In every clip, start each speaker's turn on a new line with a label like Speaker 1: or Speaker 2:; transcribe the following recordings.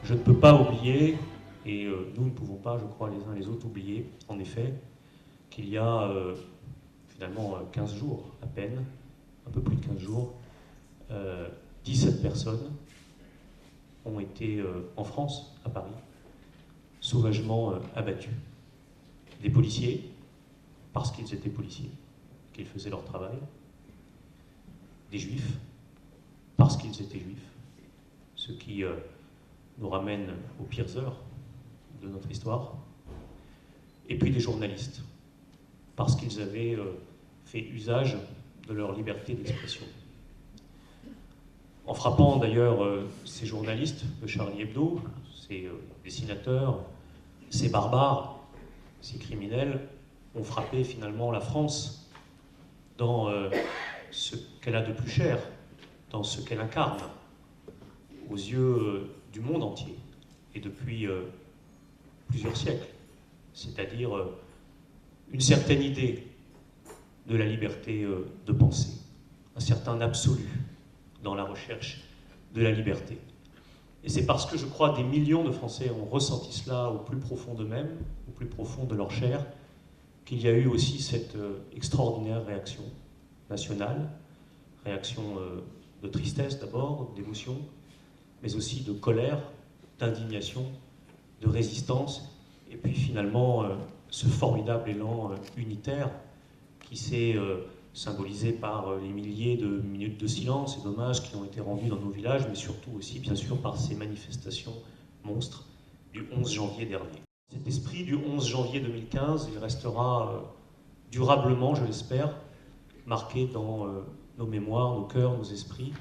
Speaker 1: Je ne peux pas oublier, et nous ne pouvons pas, je crois, les uns les autres, oublier, en effet, qu'il y a finalement 15 jours à peine, un peu plus de 15 jours, 17 personnes ont été en France, à Paris, sauvagement abattues. Des policiers, parce qu'ils étaient policiers, qu'ils faisaient leur travail, des juifs, parce qu'ils étaient juifs, ce qui nous ramène aux pires heures de notre histoire, et puis des journalistes, parce qu'ils avaient fait usage de leur liberté d'expression. En frappant d'ailleurs ces journalistes de Charlie Hebdo, ces dessinateurs, ces barbares, ces criminels ont frappé finalement la France dans ce qu'elle a de plus cher, dans ce qu'elle incarne, aux yeux du monde entier, et depuis plusieurs siècles, c'est-à-dire une certaine idée de la liberté de penser, un certain absolu dans la recherche de la liberté. Et c'est parce que je crois des millions de Français ont ressenti cela au plus profond d'eux-mêmes, au plus profond de leur chair, qu'il y a eu aussi cette extraordinaire réaction nationale, réaction de tristesse d'abord, d'émotion, mais aussi de colère, d'indignation, de résistance, et puis finalement ce formidable élan unitaire qui s'est symbolisé par les milliers de minutes de silence et d'hommages qui ont été rendus dans nos villages, mais surtout aussi, bien sûr, par ces manifestations monstres du 11 janvier dernier. Cet esprit du 11 janvier 2015, il restera durablement, je l'espère, marqué dans nos mémoires, nos cœurs, nos esprits,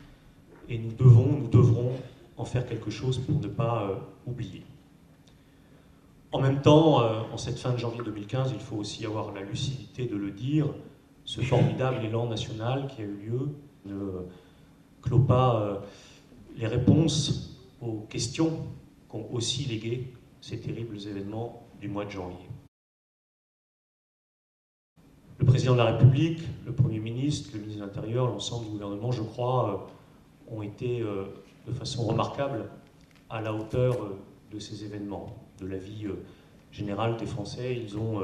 Speaker 1: et nous devrons en faire quelque chose pour ne pas oublier. En même temps, en cette fin de janvier 2015, il faut aussi avoir la lucidité de le dire, ce formidable élan national qui a eu lieu ne clôt pas les réponses aux questions qu'ont aussi légué ces terribles événements du mois de janvier. Le président de la République, le Premier ministre, le ministre de l'Intérieur, l'ensemble du gouvernement, je crois, ont été de façon remarquable à la hauteur de ces événements, de la vie générale des Français. Ils ont,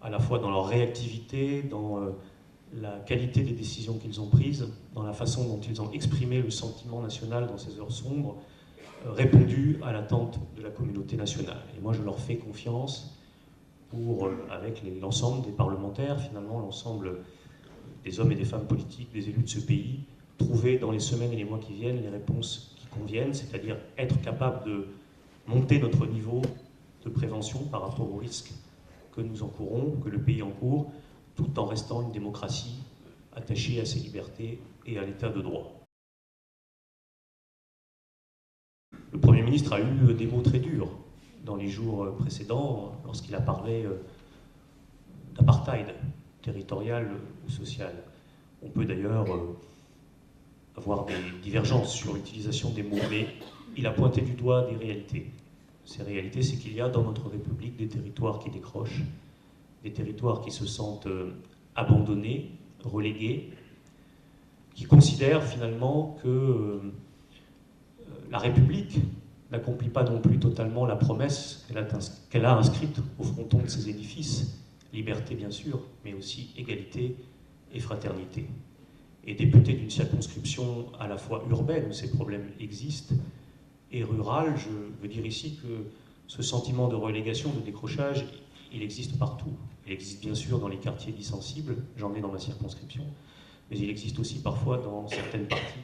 Speaker 1: à la fois dans leur réactivité, dans la qualité des décisions qu'ils ont prises, dans la façon dont ils ont exprimé le sentiment national dans ces heures sombres, répondu à l'attente de la communauté nationale. Et moi, je leur fais confiance pour, avec l'ensemble des parlementaires, finalement l'ensemble des hommes et des femmes politiques, des élus de ce pays, trouver dans les semaines et les mois qui viennent les réponses qui conviennent, c'est-à-dire être capable de monter notre niveau de prévention par rapport aux risques que nous encourons, que le pays encourt, tout en restant une démocratie attachée à ses libertés et à l'état de droit. Le Premier ministre a eu des mots très durs dans les jours précédents lorsqu'il a parlé d'apartheid territorial ou social. On peut d'ailleurs avoir des divergences sur l'utilisation des mots, mais il a pointé du doigt des réalités. Ces réalités, c'est qu'il y a dans notre République des territoires qui décrochent, des territoires qui se sentent abandonnés, relégués, qui considèrent finalement que la République n'accomplit pas non plus totalement la promesse qu'elle a inscrite au fronton de ses édifices, liberté bien sûr, mais aussi égalité et fraternité. Et député d'une circonscription à la fois urbaine, où ces problèmes existent, et rurale, je veux dire ici que ce sentiment de relégation, de décrochage, il existe partout. Il existe bien sûr dans les quartiers dits sensibles, j'en ai dans ma circonscription, mais il existe aussi parfois dans certaines parties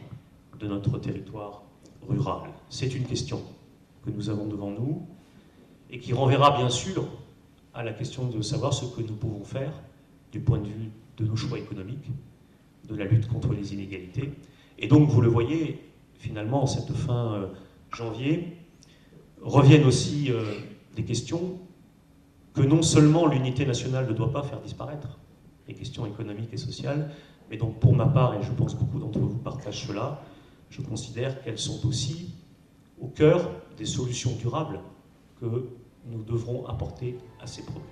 Speaker 1: de notre territoire rural. C'est une question que nous avons devant nous et qui renverra bien sûr à la question de savoir ce que nous pouvons faire du point de vue de nos choix économiques, de la lutte contre les inégalités. Et donc, vous le voyez, finalement, en cette fin janvier, reviennent aussi des questions que non seulement l'unité nationale ne doit pas faire disparaître, les questions économiques et sociales, mais donc pour ma part, et je pense beaucoup d'entre vous partagent cela, je considère qu'elles sont aussi au cœur des solutions durables que nous devrons apporter à ces problèmes.